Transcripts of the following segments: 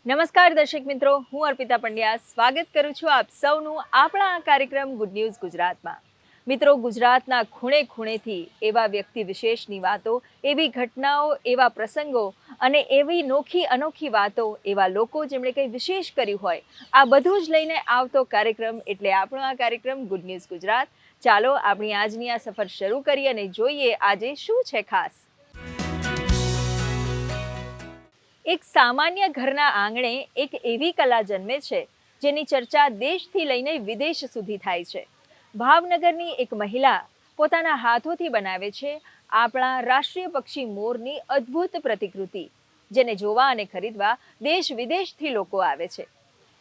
નમસ્કાર દર્શક મિત્રો, હું અર્પિતા પંડ્યા સ્વાગત કરું છું આપ સૌનું આપણા આ કાર્યક્રમ ગુડ ન્યૂઝ ગુજરાતમાં. મિત્રો, ગુજરાતના ખૂણે ખૂણેથી એવા વ્યક્તિ વિશેષની વાતો, એવી ઘટનાઓ, એવા પ્રસંગો અને એવી નોખી અનોખી વાતો, એવા લોકો જેમણે કંઈ વિશેષ કર્યું હોય, આ બધું જ લઈને આવતો કાર્યક્રમ એટલે આપણો આ કાર્યક્રમ ગુડ ન્યૂઝ ગુજરાત. ચાલો આપણી આજની આ સફર શરૂ કરીએ અને જોઈએ આજે શું છે ખાસ. એક સામાન્ય ઘરના આંગણે એક એવી કલા જન્મે છે જેની ચર્ચા દેશથી લઈને વિદેશ સુધી થાય છે. ભાવનગરની એક મહિલા પોતાના હાથોથી બનાવે છે આપણા રાષ્ટ્રીય પક્ષી મોરની અદ્ભુત પ્રતિકૃતિ, જેને જોવા અને ખરીદવા દેશ વિદેશથી લોકો આવે છે.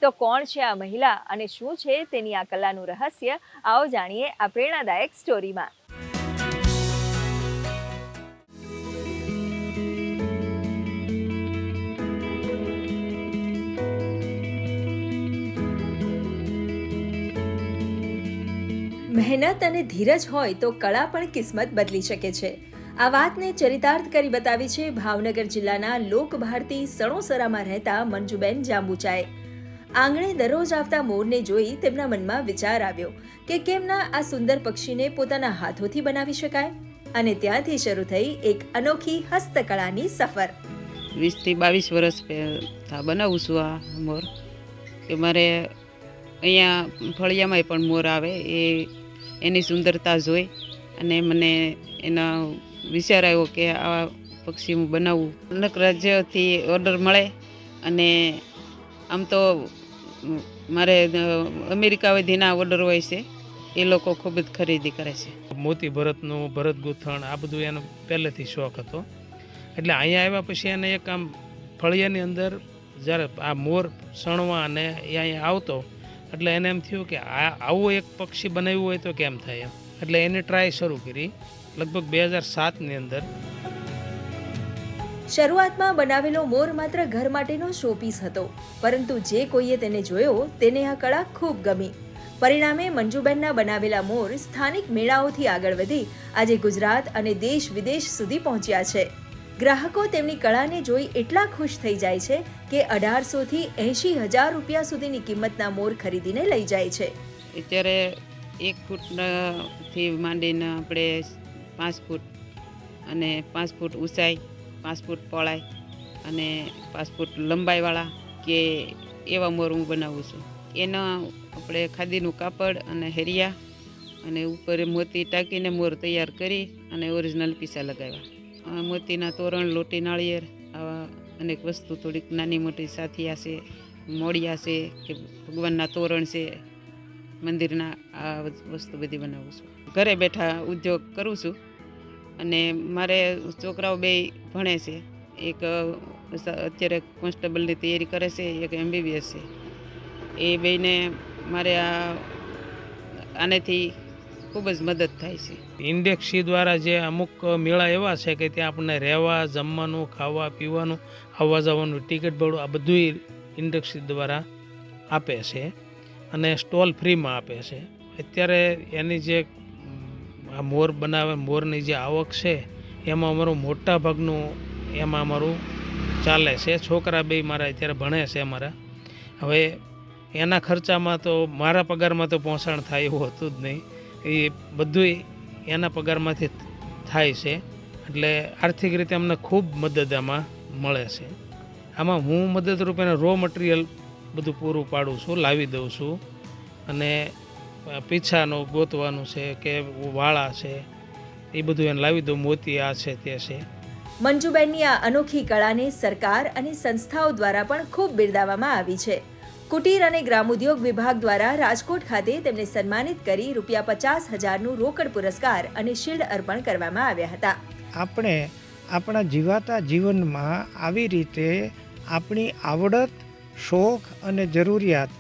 તો કોણ છે આ મહિલા અને શું છે તેની આ કલાનું રહસ્ય? આવો જાણીએ આ પ્રેરણાદાયક સ્ટોરીમાં. મહેનત અને ધીરજ હોય તો કળા પણ કિસ્મત બદલી શકે છે. આ વાતને ચરિતાર્થ કરી બતાવી છે ભાવનગર જિલ્લાના લોકભારતી સણોસરામાં રહેતા મંજુબેન જાંબુચાએ. આંગણે દરરોજ આવતા મોરને જોઈ તેમના મનમાં વિચાર આવ્યો કે કેમ ના આ સુંદર પક્ષીને પોતાના હાથોથી બનાવી શકાય, અને ત્યાંથી શરૂ થઈ એક અનોખી હસ્તકળાની સફર. 20 થી 22 વર્ષ બનાવું છું આ મોર. કે મારે અહીંયા ફળિયામાં પણ મોર આવે, એની સુંદરતા જોઈ અને મને એનો વિચાર આવ્યો કે આ પક્ષી હું બનાવું. અનેક રાજ્યોથી ઓર્ડર મળે અને આમ તો મારે અમેરિકા સુધીના ઓર્ડર હોય છે, એ લોકો ખૂબ જ ખરીદી કરે છે. મોતી ભરતનું, ભરત ગૂંથણ, આ બધું એનો પહેલેથી શોખ હતો. એટલે અહીંયા આવ્યા પછી એને એક આમ ફળિયાની અંદર જ્યારે આ મોર સણવા અને એ અહીંયા આવતો એટલે એને એમ થયું કે આવું એક પક્ષી બનાવ્યું હોય તો કેમ થાય એમ. એટલે એને ટ્રાય શરૂ કરી લગભગ 2007ની અંદર. શરૂઆતમાં બનાવેલો મોર માત્ર ઘર માટેનો શોપીસ હતો, પરંતુ જે કોઈએ તેને જોયો તેને આ કળા ખૂબ ગમી. પરિણામે મંજુબેનના બનાવેલા મોર સ્થાનિક મેળાઓથી આગળ વધી આજે ગુજરાત અને દેશ વિદેશ સુધી પહોંચ્યા છે. ગ્રાહકો તેમની કળાને જોઈ એટલા ખુશ થઈ જાય છે કે 1800 થી 80,000 રૂપિયા સુધીની કિંમતના મોર ખરીદીને લઈ જાય છે. અત્યારે 1 ફૂટથી માંડીને આપણે 5 ફૂટ અને 5 ફૂટ ઊંચાઈ, 5 ફૂટ પહોળાઈ અને 5 ફૂટ લંબાઈવાળા કે એવા મોર હું બનાવું છું. એના આપણે ખાદીનું કાપડ અને હેરિયા અને ઉપર મોતી ટાંકીને મોર તૈયાર કરી અને ઓરિજિનલ પીસા લગાવ્યા. મોતીના તોરણ, લોટી, નાળિયેર, આવા અનેક વસ્તુ, થોડીક નાની મોટી સાથિયા છે, મોડિયા છે કે ભગવાનના તોરણ છે, મંદિરના, આ વસ્તુ બધી બનાવું છું. ઘરે બેઠા ઉદ્યોગ કરું છું અને મારે છોકરાઓ બે ભણે છે. એક અત્યારે કોન્સ્ટેબલની તૈયારી કરે છે, એક MBBS છે. એ બેને મારે આનેથી ખૂબ જ મદદ થાય છે. ઇન્ડેક્સી દ્વારા જે અમુક મેળા એવા છે કે ત્યાં આપણને રહેવા, જમવાનું, ખાવા પીવાનું, આવવા જવાનું, ટિકિટ ભાડું આ બધું ઇન્ડેક્સી દ્વારા આપે છે અને સ્ટોલ ફ્રીમાં આપે છે. અત્યારે એની જે આ મોર બનાવે, મોરની જે આવક છે એમાં અમારું મોટા ભાગનું એમાં અમારું ચાલે છે. છોકરા બે મારા અત્યારે ભણે છે અમારા. હવે એના ખર્ચામાં તો મારા પગારમાં તો પહોંચાણ થાય એવું હતું જ નહીં. એ બધું એના પગારમાંથી થાય છે. એટલે આર્થિક રીતે અમને ખૂબ મદદ આમાં મળે છે. આમાં હું મદદરૂપ એને રો મટીરિયલ બધું પૂરું પાડું છું, લાવી દઉં છું. અને પીછાનું ગોતવાનું છે કે વાળા છે એ બધું એને લાવી દઉં, મોતી આ છે તે છે. મંજુબેનની આ અનોખી કળાને સરકાર અને સંસ્થાઓ દ્વારા પણ ખૂબ બિરદાવવામાં આવી છે. કુટીર અને ગ્રામોદ્યોગ વિભાગ દ્વારા રાજકોટ ખાતે તેમને સન્માનિત કરી ₹50,000નું રોકડ પુરસ્કાર અને શિલ્ડ અર્પણ કરવામાં આવ્યા હતા. આપણે આપણા જીવાતા જીવનમાં આવી રીતે આપણી આવડત, શોખ અને જરૂરિયાત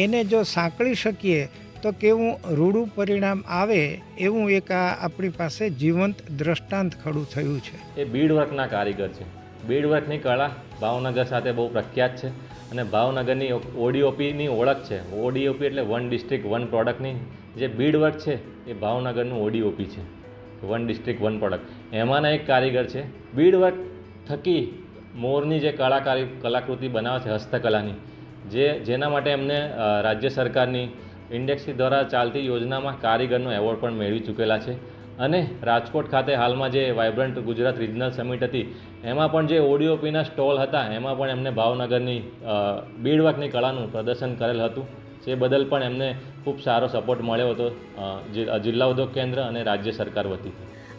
એને જો સાંકળી શકીએ તો કેવું રૂડું પરિણામ આવે, એવું એક આપણી પાસે જીવંત દ્રષ્ટાંત ખડું થયું છે. એ બીડવર્કના કારીગર છે. બીડવર્કની કળા ભાવનગર સાથે બહુ પ્રખ્યાત છે અને ભાવનગરની ODOPની ઓળખ છે. ODOP એટલે વન ડિસ્ટ્રિક્ટ વન પ્રોડક્ટની જે બીડવર્ક છે એ ભાવનગરનું ODOP છે, વન ડિસ્ટ્રિક્ટ વન પ્રોડક્ટ. એમાંના એક કારીગર છે. બીડવર્ક થકી મોરની જે કલાકૃતિ બનાવે છે હસ્તકલાની, જેના માટે એમને રાજ્ય સરકારની ઇન્ડેક્સી દ્વારા ચાલતી યોજનામાં કારીગરનો એવોર્ડ પણ મેળવી ચૂકેલા છે. અને રાજકોટ ખાતે હાલમાં જે વાઇબ્રન્ટ ગુજરાત રિજનલ સમિટ હતી એમાં પણ જે ઓડીઓપીના સ્ટોલ હતા એમાં પણ એમને ભાવનગરની બીડવર્કની કળાનું પ્રદર્શન કરેલ હતું. જે બદલ પણ એમને ખૂબ સારો સપોર્ટ મળ્યો હતો જિલ્લા ઉદ્યોગ કેન્દ્ર અને રાજ્ય સરકાર વતી.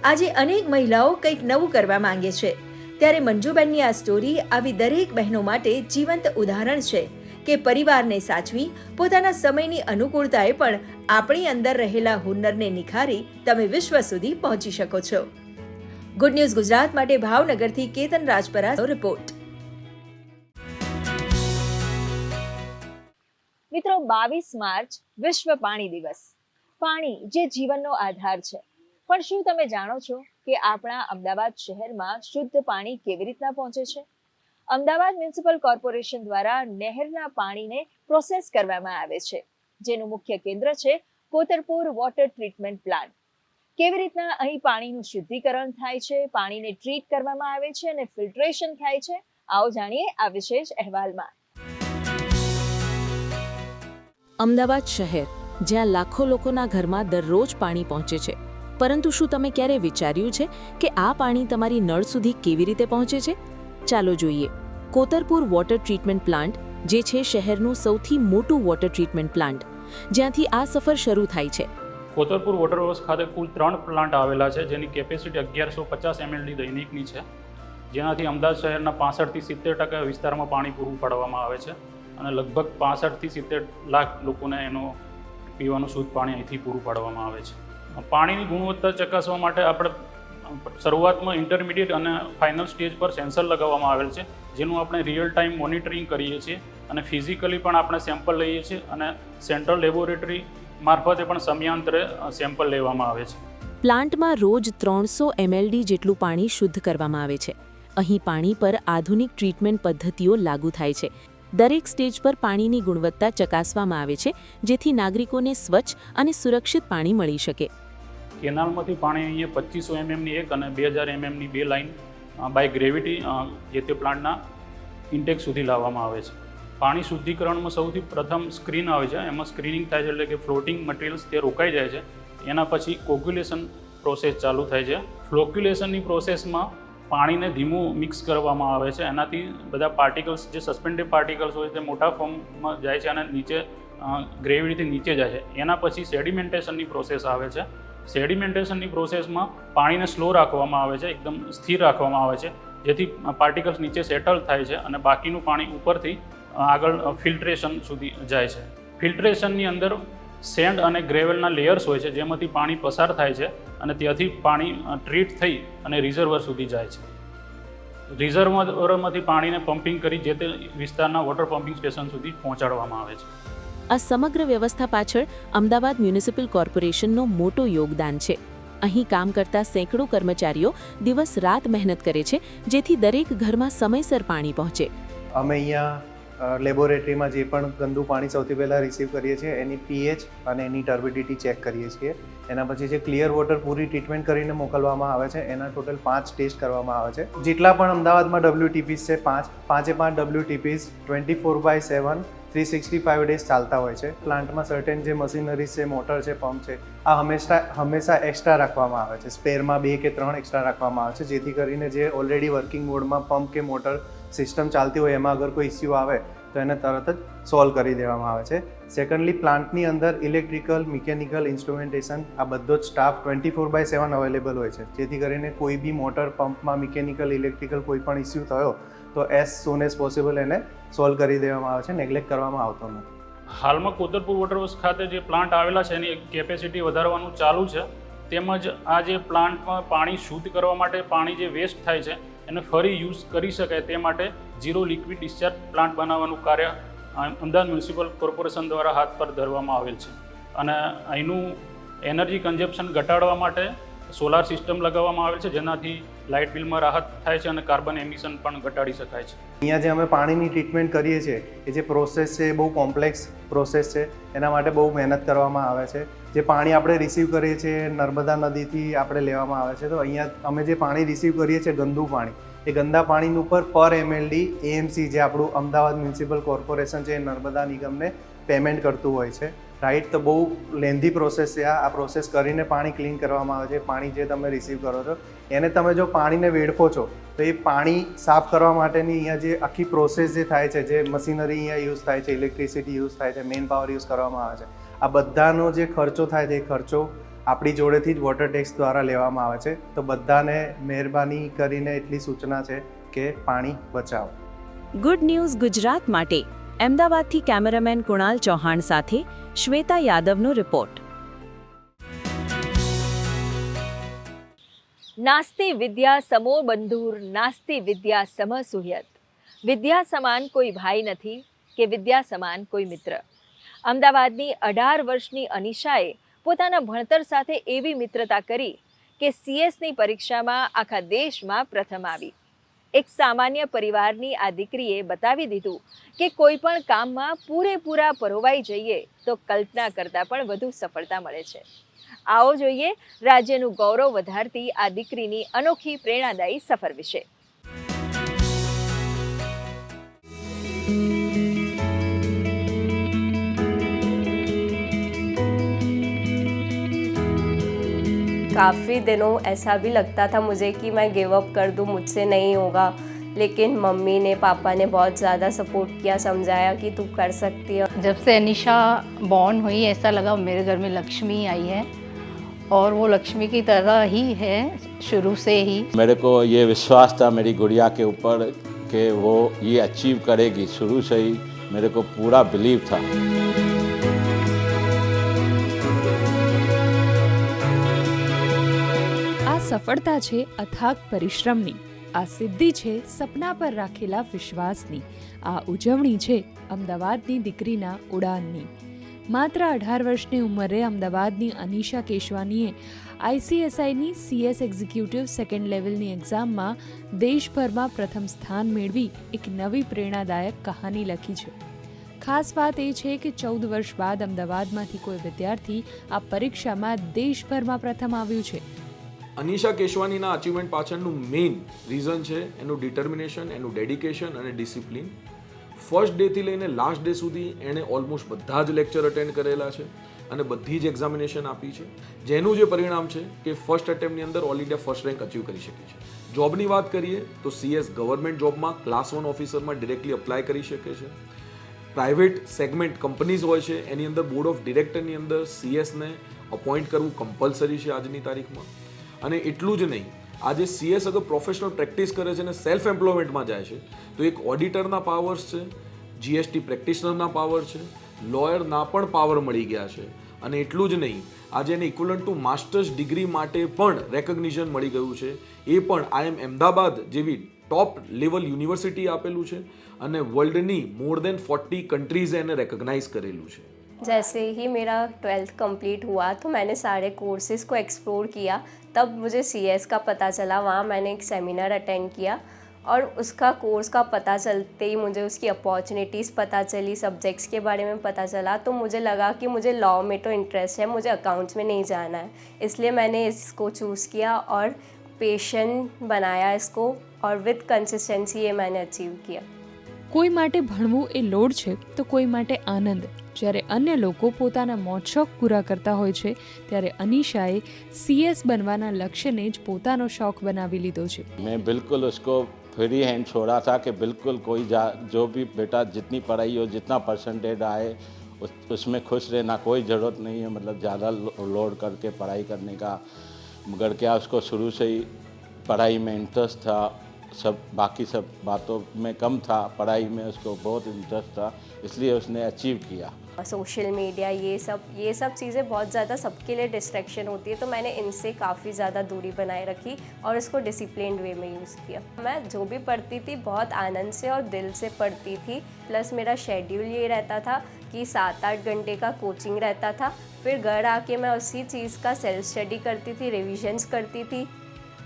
આજે અનેક મહિલાઓ કંઈક નવું કરવા માંગે છે, ત્યારે મંજુબેનની આ સ્ટોરી આવી દરેક બહેનો માટે જીવંત ઉદાહરણ છે કે પરિવારને સાચવી પોતાના સમયની અનુકૂળતાએ પણ આપણી અંદર રહેલા હુનરને નિખારી તમે વિશ્વ સુધી પહોંચી શકો છો. ગુડ ન્યૂઝ ગુજરાત માટે ભાવનગરથી કેતન રાજપરાનો રિપોર્ટ. મિત્રો, 22 માર્ચ વિશ્વ પાણી દિવસ. પાણી જે જીવનનો આધાર છે, પણ શું તમે જાણો છો કે આપણા અમદાવાદ શહેરમાં શુદ્ધ પાણી કેવી રીતના પહોંચે છે? અમદાવાદ મ્યુનિસિપલ કોર્પોરેશન દ્વારા નહેરના પાણીને પ્રોસેસ કરવામાં આવે છે, જેનું મુખ્ય કેન્દ્ર છે કોતરપુર વોટર ટ્રીટમેન્ટ પ્લાન્ટ. કેવી રીતના અહીં પાણીનું શુદ્ધિકરણ થાય છે, પાણીને ટ્રીટ કરવામાં આવે છે અને ફિલ્ટ્રેશન થાય છે, આવો જાણીએ આ વિશેષ અહેવાલમાં. અમદાવાદ શહેર, જ્યાં લાખો લોકોના ઘરમાં દરરોજ પાણી પહોંચે છે, પરંતુ શું તમે ક્યારે વિચાર્યું છે કે આ પાણી તમારી નળ સુધી કેવી રીતે પહોંચે છે? ચાલો જોઈએ. કોતરપુર વોટર ટ્રીટમેન્ટ પ્લાન્ટ, જે છે શહેરનું સૌથી મોટું વોટર ટ્રીટમેન્ટ પ્લાન્ટ, જ્યાંથી આ સફર શરૂ થાય છે. કોતરપુર વોટર વર્ક્સ ખાતે કુલ 3 પ્લાન્ટ આવેલા છે, જેની કેપેસિટી 1150 mld દૈનિકની છે, જેનાથી અમદાવાદ શહેરના 65 થી 70% વિસ્તારમાં પાણી પૂરું પાડવામાં આવે છે અને લગભગ 65 થી 70 લાખ લોકોને એનું પીવાનું શુદ્ધ પાણી અહીંથી પૂરું પાડવામાં આવે છે. પાણીની ગુણવત્તા ચકાસવા માટે આપણે શરૂઆતમાં ઇન્ટરમીડિયેટ અને ફાઇનલ સ્ટેજ પર સેન્સર લગાવવામાં આવેલ છે, જેનું આપણે રિયલ ટાઈમ મોનિટરિંગ કરીએ છીએ અને ફિઝિકલી પણ આપણે સેમ્પલ લઈએ છીએ અને સેન્ટ્રલ લેબોરેટરી મારફતે પણ સમયાંતરે સેમ્પલ લેવામાં આવે છે. પ્લાન્ટમાં રોજ 300 mld જેટલું પાણી શુદ્ધ કરવામાં આવે છે. અહીં પાણી પર આધુનિક ટ્રીટમેન્ટ પદ્ધતિઓ લાગુ થાય છે. દરેક સ્ટેજ પર પાણીની ગુણવત્તા ચકાસવામાં આવે છે, જેથી નાગરિકોને સ્વચ્છ અને સુરક્ષિત પાણી મળી શકે. કેનાલમાંથી પાણી અહીંયા 2500 mmની એક અને 2000 mmની 2 લાઇન બાય ગ્રેવિટી જે તે પ્લાન્ટના ઇન્ટેક સુધી લાવવામાં આવે છે. પાણી શુદ્ધિકરણમાં સૌથી પ્રથમ સ્ક્રીન આવે છે, એમાં સ્ક્રીનિંગ થાય છે, એટલે કે ફ્લોટિંગ મટીરિયલ્સ તે રોકાઈ જાય છે. એના પછી કોગ્યુલેશન પ્રોસેસ ચાલુ થાય છે. ફ્લોક્યુલેશનની પ્રોસેસમાં પાણીને ધીમું મિક્સ કરવામાં આવે છે. એનાથી બધા પાર્ટિકલ્સ, જે સસ્પેન્ડેડ પાર્ટિકલ્સ હોય તે મોટા ફોર્મમાં જાય છે અને નીચે ગ્રેવિટીથી નીચે જાય છે. એના પછી સેડિમેન્ટેશનની પ્રોસેસ આવે છે. સેડિમેન્ટેશનની પ્રોસેસમાં પાણીને સ્લો રાખવામાં આવે છે, એકદમ સ્થિર રાખવામાં આવે છે, જેથી પાર્ટિકલ્સ નીચે સેટલ થાય છે અને બાકીનું પાણી ઉપરથી આગળ ફિલ્ટ્રેશન સુધી જાય છે. ફિલ્ટ્રેશનની અંદર સેન્ડ અને ગ્રેવલના લેયર્સ હોય છે, જેમાંથી પાણી પસાર થાય છે અને ત્યાંથી પાણી ટ્રીટ થઈ અને રિઝર્વર સુધી જાય છે. રિઝર્વરમાંથી પાણીને પમ્પિંગ કરી જે તે વિસ્તારના વોટર પમ્પિંગ સ્ટેશન સુધી પહોંચાડવામાં આવે છે. આ સમગ્ર વ્યવસ્થા પાછળ અમદાવાદ મ્યુનિસિપલ કોર્પોરેશનનો મોટો યોગદાન છે. અહીં કામ કરતા સેંકડો કર્મચારીઓ દિવસ રાત મહેનત કરે છે, જેથી દરેક ઘરમાં સમયસર પાણી પહોંચે. અમે અહીંયા લેબોરેટરીમાં જે પણ ગંદુ પાણી સૌથી પહેલાં રિસીવ કરીએ છીએ એની pH અને એની ટર્બિડિટી ચેક કરીએ છીએ. એના પછી જે ક્લિયર વોટર પૂરી ટ્રીટમેન્ટ કરીને મોકલવામાં આવે છે, એના ટોટલ 5 ટેસ્ટ કરવામાં આવે છે. જેટલા પણ અમદાવાદમાં WTPs છે, 5 WTPs 24/7 365 ડેઝ ચાલતા હોય છે. પ્લાન્ટમાં સર્ટેન જે મશીનરીઝ છે, મોટર છે, પંપ છે, આ હંમેશા એક્સ્ટ્રા રાખવામાં આવે છે. સ્પેરમાં 2 કે 3 એક્સ્ટ્રા રાખવામાં આવે છે, જેથી કરીને જે ઓલરેડી વર્કિંગ મોડમાં પંપ કે મોટર સિસ્ટમ ચાલતી હોય એમાં અગર કોઈ ઇસ્યુ આવે તો એને તરત જ સોલ્વ કરી દેવામાં આવે છે. સેકન્ડલી, પ્લાન્ટની અંદર ઇલેક્ટ્રિકલ, મિકેનિકલ, ઇન્સ્ટ્રુમેન્ટેશન આ બધો જ સ્ટાફ 24/7 અવેલેબલ હોય છે, જેથી કરીને કોઈ બી મોટર, પંપમાં મિકેનિકલ, ઇલેક્ટ્રિકલ કોઈ પણ ઇસ્યુ થયો તો એઝ સૂન એઝ પોસિબલ એને સોલ્વ કરી દેવામાં આવે છે, નેગ્લેક્ટ કરવામાં આવતો નથી. હાલમાં કોતરપુર વોટર વર્ક્સ ખાતે જે પ્લાન્ટ આવેલા છે એની કેપેસિટી વધારવાનું ચાલુ છે. તેમજ આ જે પ્લાન્ટમાં પાણી શુદ્ધ કરવા માટે પાણી જે વેસ્ટ થાય છે એને ફરી યુઝ કરી શકાય તે માટે ઝીરો લિક્વિડ ડિસ્ચાર્જ પ્લાન્ટ બનાવવાનું કાર્ય અમદાવાદ મ્યુનિસિપલ કોર્પોરેશન દ્વારા હાથ પર ધરવામાં આવેલ છે. અને અહીંનું એનર્જી કન્ઝપ્શન ઘટાડવા માટે સોલાર સિસ્ટમ લગાવવામાં આવેલ છે, જેનાથી લાઇટ બિલમાં રાહત થાય છે અને કાર્બન એમિશન પણ ઘટાડી શકાય છે. અહીંયા જે અમે પાણીની ટ્રીટમેન્ટ કરીએ છીએ એ જે પ્રોસેસ છે એ બહુ કોમ્પ્લેક્સ પ્રોસેસ છે. એના માટે બહુ મહેનત કરવામાં આવે છે. જે પાણી આપણે રિસીવ કરીએ છીએ નર્મદા નદીથી આપણે લેવામાં આવે છે, તો અહીંયા અમે જે પાણી રિસીવ કરીએ છીએ ગંદુ પાણી, એ ગંદા પાણીનું ઉપર પર એમએલડી એએમસી જે આપણું અમદાવાદ મ્યુનિસિપલ કોર્પોરેશન છે એ નર્મદા નિગમને પેમેન્ટ કરતું હોય છે, રાઈટ. તો બહુ લેન્ધી પ્રોસેસ છે આ પ્રોસેસ કરીને પાણી ક્લીન કરવામાં આવે છે. પાણી જે તમે રિસીવ કરો છો એને તમે જો પાણીને વેડફો છો તો એ પાણી સાફ કરવા માટેની અહીંયા જે આખી પ્રોસેસ જે થાય છે, જે મશીનરી અહીંયા યુઝ થાય છે, ઇલેક્ટ્રિસિટી યુઝ થાય છે, મેન પાવર યુઝ કરવામાં આવે છે, આ બધાનો જે ખર્ચો થાય છે એ ખર્ચો આપણી જોડેથી જ વોટર ટેક્સ દ્વારા લેવામાં આવે છે. તો બધાને મહેરબાની કરીને એટલી સૂચના છે કે પાણી બચાવો. ગુડ ન્યૂઝ ગુજરાત માટે અમદાવાદથી કેમેરામેન કુણાલ ચૌહાણ સાથે શ્વેતા યાદવનો રિપોર્ટ. નાસ્તિ વિદ્યા સમો બંધુર નાસ્તિ વિદ્યા સમ સુહ્યત. વિદ્યા સમાન કોઈ ભાઈ નથી કે વિદ્યા સમાન કોઈ મિત્ર. અમદાવાદની 18 વર્ષની અનિશાએ પોતાના ભણતર સાથે એવી મિત્રતા કરી કે સીએસની પરીક્ષામાં આખા દેશમાં પ્રથમ આવી. એક સામાન્ય પરિવારની આ દીકરીએ બતાવી દીધું કે કોઈ પણ કામમાં પૂરેપૂરા પરોવાઈ જઈએ તો કલ્પના કરતાં પણ વધુ સફળતા મળે છે. આવો જોઈએ રાજ્યનું ગૌરવ વધારતી આ દીકરીની અનોખી પ્રેરણાદાયી સફર વિશે. काफ़ी दिनों ऐसा भी लगता था मुझे कि मैं गिव अप कर दूं, मुझसे नहीं होगा, लेकिन मम्मी ने पापा ने बहुत ज़्यादा सपोर्ट किया, समझाया कि तू कर सकती है. जब से अनिशा बॉर्न हुई ऐसा लगा मेरे घर में लक्ष्मी आई है और वो लक्ष्मी की तरह ही है शुरू से ही. मेरे को ये विश्वास था मेरी गुड़िया के ऊपर कि वो ये अचीव करेगी. शुरू से ही मेरे को पूरा बिलीव था. આ સફળતા છે અથાગ પરિશ્રમની, આ સિદ્ધિ છે સપના પર રાખેલા વિશ્વાસની, આ ઉજવણી છે અમદાવાદની દીકરીના ઉડાનની. માત્ર 18 વર્ષની ઉંમરે અમદાવાદની અનિશા કેશવાનીએ આઈસીએસઆઈની સીએસ એક્ઝિક્યુટિવ સેકન્ડ લેવલની એક્ઝામમાં દેશભરમાં પ્રથમ સ્થાન મેળવી એક નવી પ્રેરણાદાયક કહાની લખી છે. ખાસ વાત એ છે કે 14 વર્ષ બાદ અમદાવાદમાંથી કોઈ વિદ્યાર્થી આ પરીક્ષામાં દેશભરમાં પ્રથમ આવ્યું છે. અનિશા કેશવાનીના અચીવમેન્ટ પાછળનું મેઇન રીઝન છે એનું ડિટર્મિનેશન, એનું ડેડિકેશન અને ડિસિપ્લિન. ફર્સ્ટ ડેથી લઈને લાસ્ટ ડે સુધી એણે ઓલમોસ્ટ બધા જ લેક્ચર અટેન્ડ કરેલા છે અને બધી જ એક્ઝામિનેશન આપી છે, જેનું જે પરિણામ છે કે ફર્સ્ટ એટેમ્પની અંદર all India first rank achieve કરી શકે છે. જોબની વાત કરીએ તો સીએસ ગવર્મેન્ટ જોબમાં ક્લાસ 1 ઓફિસરમાં ડિરેક્ટલી અપ્લાય કરી શકે છે. પ્રાઇવેટ સેગમેન્ટ કંપનીઝ હોય છે એની અંદર બોર્ડ ઓફ ડિરેક્ટરની અંદર સીએસને અપોઇન્ટ કરવું કમ્પલસરી છે આજની તારીખમાં. અને એટલું જ નહીં, આજે સીએસ અગર પ્રોફેશનલ પ્રેક્ટિસ કરે છે અને સેલ્ફ એમ્પ્લોયમેન્ટમાં જાય છે તો એક ઓડિટરના પાવર્સ છે, જીએસટી પ્રેક્ટિશનરના પાવર છે, લોયરના પણ પાવર મળી ગયા છે. અને એટલું જ નહીં, આજે એને ઇક્વલન્ટ ટુ માસ્ટર્સ ડિગ્રી માટે પણ રેકગ્નિશન મળી ગયું છે. એ પણ IIM અમદાવાદ જેવી ટોપ લેવલ યુનિવર્સિટી આપેલું છે અને વર્લ્ડની મોર દેન 40 કન્ટ્રીઝે એને રેકગ્નાઇઝ કરેલું છે. जैसे ही मेरा 12th कंप्लीट हुआ तो मैंने सारे कोर्सेज़ को एक्सप्लोर किया. तब मुझे सीएस का पता चला, वहाँ मैंने एक सेमिनार अटेंड किया और उसका कोर्स का पता चलते ही मुझे उसकी अपॉर्चुनिटीज़ पता चली, सब्जेक्ट्स के बारे में पता चला. तो मुझे लगा कि मुझे लॉ में तो इंटरेस्ट है, मुझे अकाउंट्स में नहीं जाना है, इसलिए मैंने इसको चूज़ किया और पेशन बनाया इसको और विद कंसिस्टेंसी ये मैंने अचीव किया. કોઈ માટે ભણવું એ લોડ છે તો કોઈ માટે આનંદ. જ્યારે અન્ય લોકો પોતાના મોજ-શોખ પૂરા કરતા હોય છે ત્યારે અનિશાએ સીએસ બનવાના લક્ષ્યને જ પોતાનો શોખ બનાવી લીધો છે. मैं बिल्कुल उसको फ्री हैंड छोड़ा था कि बिल्कुल कोई जो भी बेटा जितनी पढ़ाई हो, जितना परसेंटेज आए उसमें खुश रहना, कोई ज़रूरत नहीं है मतलब ज़्यादा लोड करके पढ़ाई करने का. मगर क्या उसको शुरू से ही पढ़ाई में इंटरेस्ट था, सब बाकी सब बातों में कम था, पढ़ाई में उसको बहुत इंटरेस्ट था, इसलिए उसने अचीव किया. सोशल मीडिया ये सब चीज़ें बहुत ज़्यादा सबके लिए डिस्ट्रैक्शन होती है, तो मैंने इनसे काफ़ी ज़्यादा दूरी बनाए रखी और इसको डिसिप्लिन्ड वे में यूज़ किया. मैं जो भी पढ़ती थी बहुत आनंद से और दिल से पढ़ती थी. प्लस मेरा शेड्यूल ये रहता था कि 7-8 घंटे का कोचिंग रहता था, फिर घर आके मैं उसी चीज़ का सेल्फ स्टडी करती थी, रिविजन्स करती थी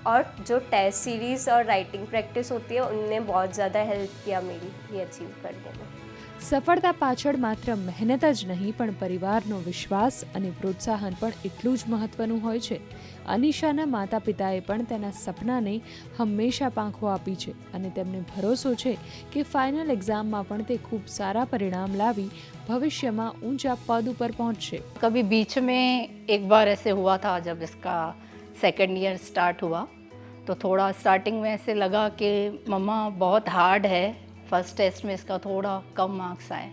और जो टेस्ट सीरीज़ और राइटिंग प्रैक्टिस होती है उनने बहुत ज़्यादा हेल्प किया मेरी ये अचीव करने में. સફળતા પાછળ માત્ર મહેનત જ નહીં પણ પરિવારનો વિશ્વાસ અને પ્રોત્સાહન પણ એટલું જ મહત્વનું હોય છે. અનિશાના માતા પિતાએ પણ તેના સપનાને હંમેશા પાંખો આપી છે અને તેમને ભરોસો છે કે ફાઇનલ એક્ઝામમાં પણ તે ખૂબ સારા પરિણામ લાવી ભવિષ્યમાં ઊંચા પદ ઉપર પહોંચશે. कभी बीच में एक बार ऐसे हुआ था जब इसका सेकंड ईयर स्टार्ट हुआ तो थोड़ा स्टार्टिंग में ऐसे लगा कि मम्मा बहुत हार्ड है, फर्स्ट टेस्ट में इसका थोड़ा कम मार्क्स आए.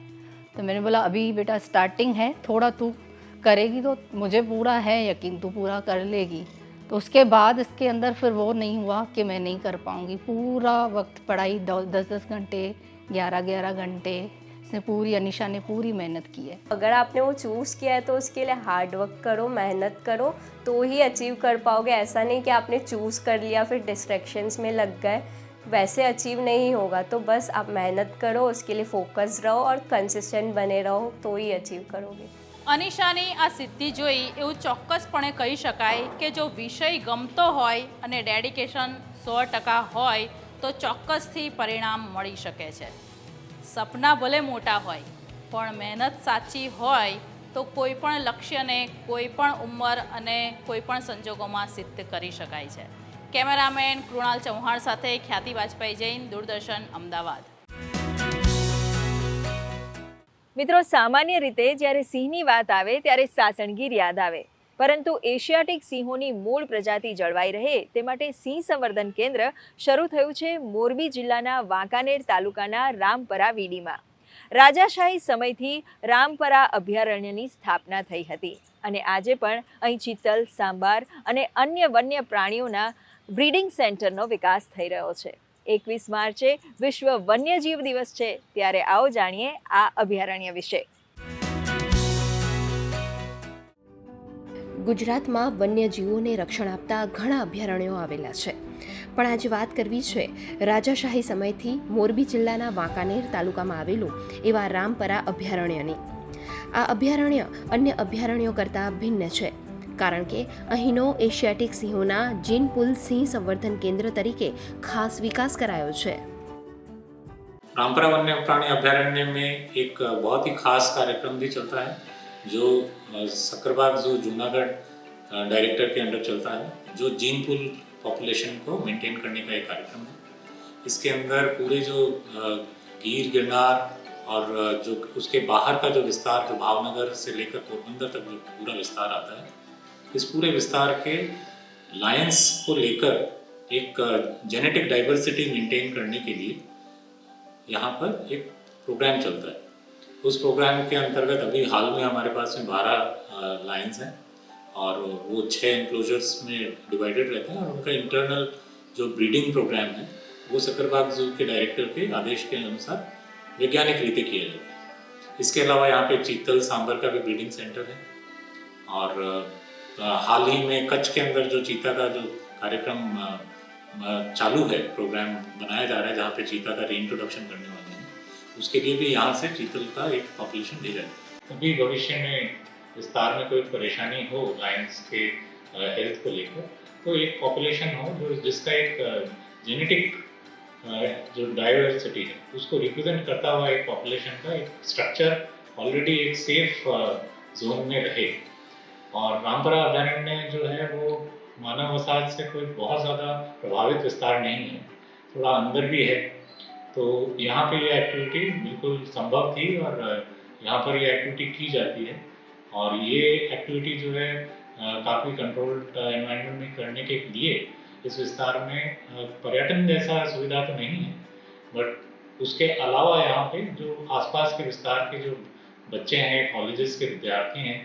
तो मैंने बोला अभी बेटा स्टार्टिंग है, थोड़ा तू करेगी तो मुझे पूरा है यकीन तू पूरा कर लेगी. तो उसके बाद इसके अंदर फिर वो नहीं हुआ कि मैं नहीं कर पाऊँगी. पूरा वक्त पढ़ाई 10-10 घंटे 11-11 घंटे इसने पूरी अनिशा ने पूरी मेहनत की है. अगर आपने वो चूज़ किया है तो उसके लिए हार्ड वर्क करो, मेहनत करो तो ही अचीव कर पाओगे. ऐसा नहीं कि आपने चूज़ कर लिया फिर डिस्ट्रैक्शंस में लग गए, वैसे अचीव नहीं होगा. तो बस आप मेहनत करो, उसके लिए फोकस रहो और कंसिस्टेंट बने रहो तो ही अचीव करोगे. અનિશાની આ સિદ્ધિ જોઈ એવું ચોક્કસપણે કહી શકાય કે જો વિષય ગમતો હોય અને ડેડિકેશન 100% હોય તો ચોક્કસથી પરિણામ મળી શકે છે. સપના ભલે મોટા હોય પણ મહેનત સાચી હોય તો કોઈ પણ લક્ષ્યને કોઈ પણ ઉંમર અને કોઈ પણ સંજોગોમાં સિદ્ધ કરી શકાય છે. કેમેરામેન કૃણાલ ચૌહાણ સાથે ખ્યાતિ વાજપેયી જૈન, દૂરદર્શન, અમદાવાદ. મિત્રો, સામાન્ય રીતે જ્યારે સિંહની વાત આવે ત્યારે સાસણગીર યાદ આવે, પરંતુ એશિયાટિક સિંહોની મૂળ પ્રજાતિ જળવાઈ રહે તે માટે સિંહ સંવર્ધન કેન્દ્ર શરૂ થયું છે મોરબી જિલ્લાના વાંકાનેર તાલુકાના રામપરા વીડીમાં. રાજાશાહી સમયથી રામપરા અભયારણ્યની સ્થાપના થઈ હતી અને આજે પણ અહીં ચિત્તલ, સાંભાર અને અન્ય વન્ય પ્રાણીઓના બ્રીડિંગ સેન્ટરનો વિકાસ થઈ રહ્યો છે. 21 માર્ચે વિશ્વ વન્યજીવ દિવસ છે, ત્યારે આવો જાણીએ આ અભયારણ્ય વિશે. ગુજરાતમાં વન્યજીવોને રક્ષણ આપતા ઘણા અભયારણ્યો આવેલા છે, પણ આજે વાત કરવી છે રાજાશાહી સમયથી મોરબી જિલ્લાના વાંકાનેર તાલુકામાં આવેલું એવા રામપરા અભયારણ્યની. આ અભયારણ્ય અન્ય અભયારણ્યો કરતાં ભિન્ન છે, કારણ કે અહીંનો એશિયાટિક સિંહોના જીનપુલ સિંહ સંવર્ધન કેન્દ્ર તરીકે ખાસ વિકાસ करायो है. रामपरा वन्य प्राणी अभयारण्य में एक बहुत ही खास कार्यक्रम भी चलता है जो सक्करबाग जो जूनागढ़ डायरेक्टर के अंडर चलता है, जो जीनपुल पॉपुलेशन को मेंटेन करने का एक कार्यक्रम है. इसके अंदर पूरे जो गिर गिरनार और जो उसके बाहर का जो विस्तार जो भावनगर से लेकर पोरबंदर तक जो पूरा विस्तार आता है, इस पूरे विस्तार के लायंस को लेकर एक जेनेटिक डाइवर्सिटी मेंटेन करने के लिए यहाँ पर एक प्रोग्राम चलता है. उस प्रोग्राम के अंतर्गत अभी हाल में हमारे पास में 12 लायंस हैं और वो 6 एनक्लोजर्स में डिवाइडेड रहते हैं और उनका इंटरनल जो ब्रीडिंग प्रोग्राम है वो सक्करबाग जू के डायरेक्टर के आदेश के अनुसार वैज्ञानिक रीति किया जाता है. इसके अलावा यहाँ पे चीतल, सांबर का भी ब्रीडिंग सेंटर है और हाल ही में कच्छ के अंदर जो चीता का जो कार्यक्रम चालू है, प्रोग्राम बनाया जा रहा है जहाँ पे चीता का रीइंट्रोडक्शन करने वाले हैं, उसके लिए भी यहाँ से चीतल का एक पॉपुलेशन भेजा है. अभी भविष्य में विस्तार में कोई परेशानी हो लायंस के हेल्थ को लेकर तो एक पॉपुलेशन हो जो जिसका एक जेनेटिक जो डाइवर्सिटी है उसको रिप्रेजेंट करता हुआ एक पॉपुलेशन का एक स्ट्रक्चर ऑलरेडी एक सेफ जोन में रहे. और रामपरा अभयारण्य जो है वो मानव वसाहत से कोई बहुत ज़्यादा प्रभावित विस्तार नहीं है, थोड़ा अंदर भी है, तो यहाँ पे ये एक्टिविटी बिल्कुल संभव थी और यहाँ पर ये एक्टिविटी की जाती है. और ये एक्टिविटी जो है काफ़ी कंट्रोल्ड एनवायरनमेंट में करने के लिए इस विस्तार में पर्यटन जैसा सुविधा तो नहीं है, बट उसके अलावा यहाँ पे जो आसपास के विस्तार के जो बच्चे हैं, कॉलेजेस के विद्यार्थी हैं,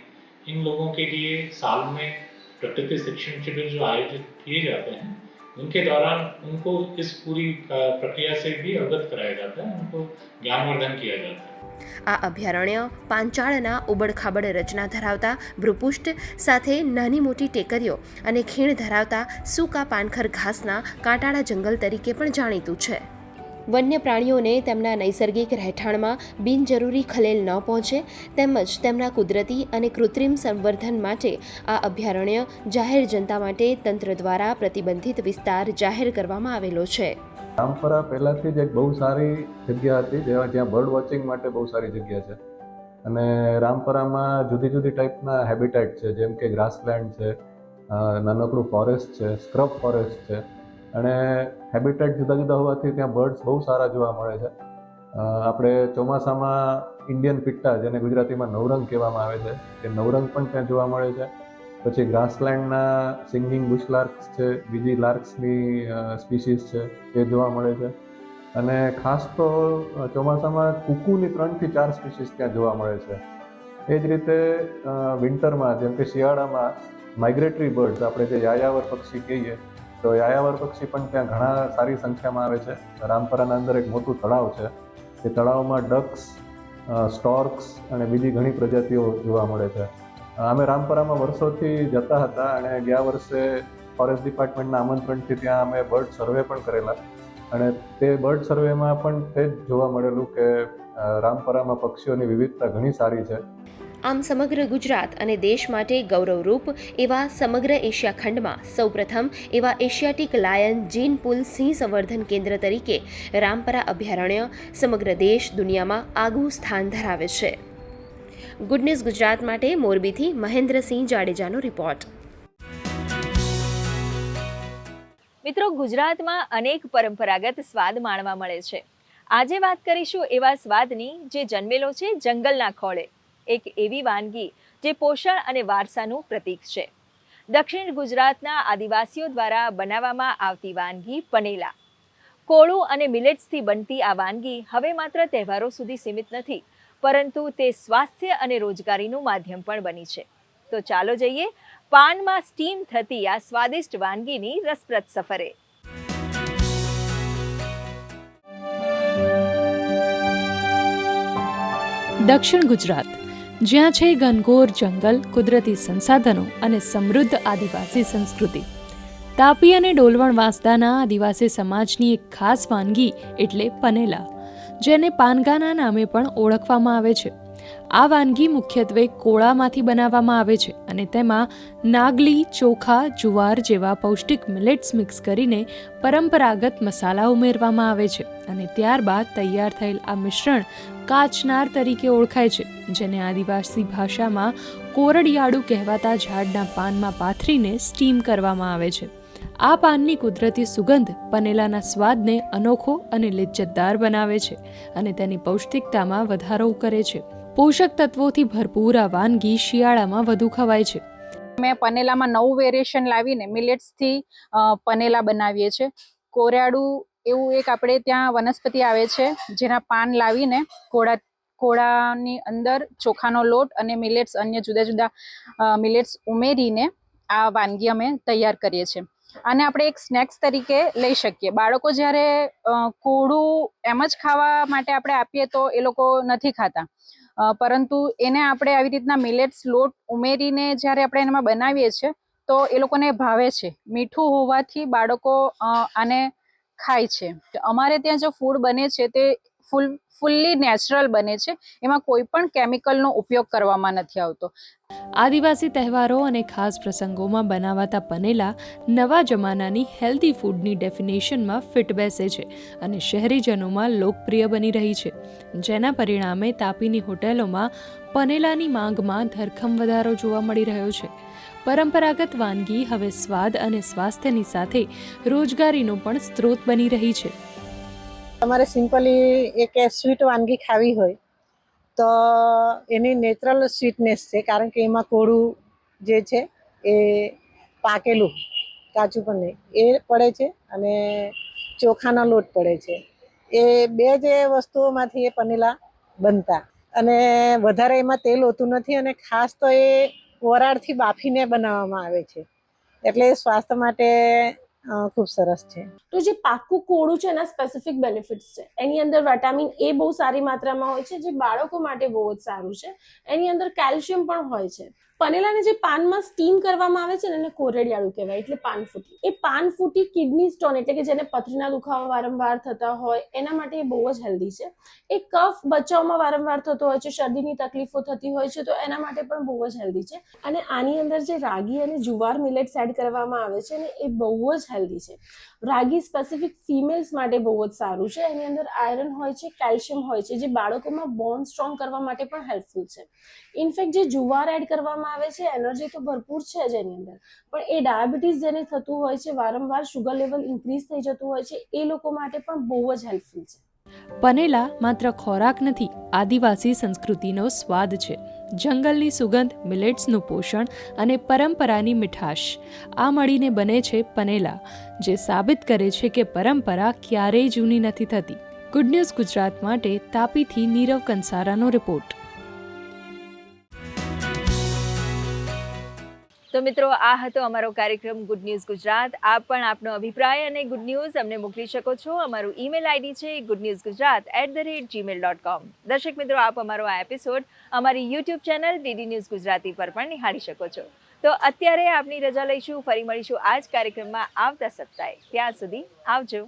इन लोगों के लिए साल में प्रकृति शिक्षण शिविर जो आयोजित किए जाते हैं उनके दौरान उनको इस पूरी प्रक्रिया से भी अवगत कराया जाता है, उनको ज्ञानवर्धन किया जाता है. આ અભયારણ્ય પાંચાળના ઉબડખાબડ રચના ધરાવતા ભૃપુષ્ઠ સાથે નાની મોટી ટેકરીઓ અને ખીણ ધરાવતા સૂકા પાનખર ઘાસના કાંટાળા જંગલ તરીકે પણ જાણીતું છે. વન્ય પ્રાણીઓને તેમના નૈસર્ગિક રહેઠાણમાં બિનજરૂરી ખલેલ ન પહોંચે તેમજ તેમના કુદરતી અને કૃત્રિમ સંવર્ધન માટે આ અભયારણ્ય જાહેર જનતા માટે તંત્ર દ્વારા પ્રતિબંધિત વિસ્તાર જાહેર કરવામાં આવેલો છે. રામપરા પહેલાંથી જ એક બહુ સારી જગ્યા હતી, જ્યાં બર્ડ વોચિંગ માટે બહુ સારી જગ્યા છે. અને રામપરામાં જુદી જુદી ટાઈપના હેબિટેટ છે, જેમ કે ગ્રાસલેન્ડ છે, નાનકડું ફોરેસ્ટ છે, સ્ક્રબ ફોરેસ્ટ છે. અને હેબિટેટ જુદા જુદા હોવાથી ત્યાં બર્ડ્સ બહુ સારા જોવા મળે છે. આપણે ચોમાસામાં ઇન્ડિયન પિટ્ટા, જેને ગુજરાતીમાં નવરંગ કહેવામાં આવે છે, એ નવરંગ પણ ત્યાં જોવા મળે છે. પછી ગ્રાસલેન્ડના સિંગિંગ બુશ લાર્ક્સ છે, બીજી લાર્ક્સની સ્પીસીસ છે, એ જોવા મળે છે. અને ખાસ તો ચોમાસામાં કુકુની 3 થી 4 સ્પીસીસ ત્યાં જોવા મળે છે. એ જ રીતે વિન્ટરમાં, જેમ કે શિયાળામાં માઇગ્રેટરી બર્ડ્સ, આપણે જે યાયાવર પક્ષી કહીએ, તો યાયાવર પક્ષી પણ ત્યાં ઘણા સારી સંખ્યામાં આવે છે. રામપરાના અંદર એક મોટું તળાવ છે, એ તળાવમાં ડક્સ, સ્ટોર્ક્સ અને બીજી ઘણી પ્રજાતિઓ જોવા મળે છે. અમે રામપરામાં વર્ષોથી જતા હતા અને ગયા વર્ષે ફોરેસ્ટ ડિપાર્ટમેન્ટના આમંત્રણથી ત્યાં અમે બર્ડ સર્વે પણ કરેલા. અને તે બર્ડ સર્વેમાં પણ તે જ જોવા મળેલું કે રામપરામાં પક્ષીઓની વિવિધતા ઘણી સારી છે. આમ સમગ્ર ગુજરાત અને દેશ માટે ગૌરવરૂપ એવા સમગ્ર એશિયા ખંડમાં સૌપ્રથમ એવા એશિયાટિક લાયન જીન પૂલ સિંહ સંવર્ધન કેન્દ્ર તરીકે રામપરા અભયારણ્ય સમગ્ર દેશ દુનિયામાં આગવું સ્થાન ધરાવે છે. ગુડ ન્યૂઝ ગુજરાત માટે મોરબીથી મહેન્દ્રસિંહ જાડેજાનો રિપોર્ટ. મિત્રો, ગુજરાતમાં અનેક પરંપરાગત સ્વાદ માણવા મળે છે. આજે વાત કરીશું એવા સ્વાદની જે જન્મેલો છે જંગલના ખોળે. એક એવી વાનગી જે પોષણ અને વારસાનું પ્રતીક છે. દક્ષિણ ગુજરાતના આદિવાસીઓ દ્વારા બનાવવામાં આવતી વાનગી પનેલા. કોળું અને મિલેટ્સથી બનતી આ વાનગી હવે માત્ર તહેવારો સુધી સીમિત નથી, પરંતુ તે સ્વાસ્થ્ય અને રોજગારીનું માધ્યમ પણ બની છે. તો ચાલો જઈએ પાનમાં સ્ટીમ થતી આ સ્વાદિષ્ટ વાનગીની રસપ્રદ સફરે. દક્ષિણ ગુજરાત, જ્યાં છે ઘનઘોર જંગલ, કુદરતી સંસાધનો અને સમૃદ્ધ આદિવાસી સંસ્કૃતિ. તાપી અને ડોલવણ વાંસદાના આદિવાસી સમાજની એક ખાસ વાનગી એટલે પનેલા, જેને પાનગાના નામે પણ ઓળખવામાં આવે છે. આ વાનગી મુખ્યત્વે કોળામાંથી બનાવવામાં આવે છે અને તેમાં નાગલી, ચોખા, જુવાર જેવા પૌષ્ટિક મિલેટ્સ મિક્સ કરીને પરંપરાગત મસાલા ઉમેરવામાં આવે છે અને ત્યારબાદ તૈયાર થયેલ આ મિશ્રણ કાચનાર તરીકે ઓળખાય છે, જેને આદિવાસી ભાષામાં કોરડિયાળું કહેવાતા ઝાડના પાનમાં પાથરીને સ્ટીમ કરવામાં આવે છે. આ પાનની કુદરતી સુગંધ પનેલાના સ્વાદને અનોખો અને લિજ્જતદાર બનાવે છે અને તેની પૌષ્ટિકતામાં વધારો કરે છે. પોષક તત્વોથી ભરપૂર આ વાનગી શિયાળામાં વધુ ખવાય છે. મેં પનેલામાં નવું વેરિએશન લાવીને મિલેટ્સથી પનેલા બનાવીએ છીએ. કોરિયાળું એવું એક આપણે ત્યાં વનસ્પતિ આવે છે, જેના પાન લાવીને કોળાની અંદર ચોખાનો લોટ અને મિલેટ્સ, અન્ય જુદા જુદા મિલેટ્સ ઉમેરીને આ વાનગી અમે તૈયાર કરીએ છીએ. અને આપણે એક સ્નેક્સ તરીકે લઈ શકીએ. બાળકો જ્યારે કોળું એમ જ ખાવા માટે આપણે આપીએ તો એ લોકો નથી ખાતા, પરંતુ એને આપણે આવી રીતના મિલેટ્સ લોટ ઉમેરીને જ્યારે આપણે એમાં બનાવીએ છીએ તો એ લોકોને ભાવે છે. મીઠું હોવાથી બાળકો આને ખાય છે. અમારે ત્યાં જો ફૂડ બને છે તે ફૂલ્લી નેચરલ બને છે, એમાં કોઈ પણ કેમિકલનો ઉપયોગ કરવામાં નથી આવતો. આદિવાસી તહેવારો અને ખાસ પ્રસંગોમાં બનાવાતા પનેલા નવા જમાનાની હેલ્ધી ફૂડની ડેફિનેશનમાં ફિટ બેસે છે અને શહેરીજનોમાં લોકપ્રિય બની રહી છે, જેના પરિણામે તાપીની હોટેલોમાં પનેલાની માંગમાં ધરખમ વધારો જોવા મળી રહ્યો છે. પરંપરાગત વાનગી હવે સ્વાદ અને સ્વાસ્થ્યની સાથે રોજગારીનો પણ સ્ત્રોત બની રહી છે. તમારે સિમ્પલી એક સ્વીટ વાનગી ખાવી હોય તો એની નેચરલ સ્વીટનેસ છે, કારણ કે એમાં કોળું જે છે એ પાકેલું, કાચું પણ નહીં, એ પડે છે અને ચોખાનો લોટ પડે છે. એ બે જે વસ્તુઓમાંથી એ પનેલા બનતા, અને વધારે એમાં તેલ હોતું નથી અને ખાસ તો એ વરાળથી બાફીને બનાવવામાં આવે છે, એટલે સ્વાસ્થ્ય માટે ખૂબ સરસ છે. તો જે પાકું કોળું છે એના સ્પેસિફિક બેનિફિટ્સ છે. એની અંદર વિટામિન એ બહુ સારી માત્રામાં હોય છે, જે બાળકો માટે બહુ જ સારું છે. એની અંદર કેલ્શિયમ પણ હોય છે. પનેલાને જે પાનમાં સ્ટીમ કરવામાં આવે છે ને એને કોરડિયાળું કહેવાય, એટલે પાનફૂટી. એ પાનફૂટી કિડની સ્ટોન એટલે કે જેને પથરીના દુખાવા વારંવાર થતા હોય એના માટે એ બહુ જ હેલ્ધી છે. એ કફ બચાવમાં વારંવાર થતો હોય છે, શરદીની તકલીફો થતી હોય છે, તો એના માટે પણ બહુ જ હેલ્ધી છે. અને આની અંદર જે રાગી અને જુવાર મિલેટ્સ એડ કરવામાં આવે છે ને એ બહુ જ હેલ્ધી છે. રાગી સ્પેસિફિક ફિમેલ્સ માટે બહુ જ સારું છે. એની અંદર આયરન હોય છે, કેલ્શિયમ હોય છે, જે બાળકોમાં બોન સ્ટ્રોંગ કરવા માટે પણ હેલ્પફુલ છે. ઇનફેક્ટ જે જુવાર એડ કરવામાં આવે છે, એનર્જી તો ભરપૂર છે જ એની અંદર, પણ એ ડાયાબિટીસ જેને થતું હોય છે, વારંવાર શુગર લેવલ ઇન્ક્રીઝ થઈ જતું હોય છે, એ લોકો માટે પણ બહુ જ હેલ્પફુલ છે. પનેલા માત્ર ખોરાક નથી, આદિવાસી સંસ્કૃતિનો સ્વાદ છે. જંગલની સુગંધ, મિલેટ્સનું પોષણ અને પરંપરાની મીઠાશ, આ મળીને બને છે પનેલા, જે સાબિત કરે છે કે પરંપરા ક્યારેય જૂની નથી થતી. ગુડ ન્યૂઝ ગુજરાત માટે તાપીથી નીરવ કંસારાનો રિપોર્ટ. તો મિત્રો, આ હતો અમારો કાર્યક્રમ ગુડ ન્યૂઝ ગુજરાત. આપ પણ આપનો અભિપ્રાય અને ગુડ ન્યૂઝ અમને મોકલી શકો છો. અમારું ઈમેલ આઈડી છે goodnewsgujarat@gmail.com. દર્શક મિત્રો, આપ અમારો આ એપિસોડ અમારી YouTube channel DD news Gujarati પર પણ નિહાળી શકો છો. તો અત્યારે આપની રજા લઈશું, ફરી મળીશું આ જ કાર્યક્રમમાં આવતા સપ્તાહે. ત્યાં સુધી આવજો.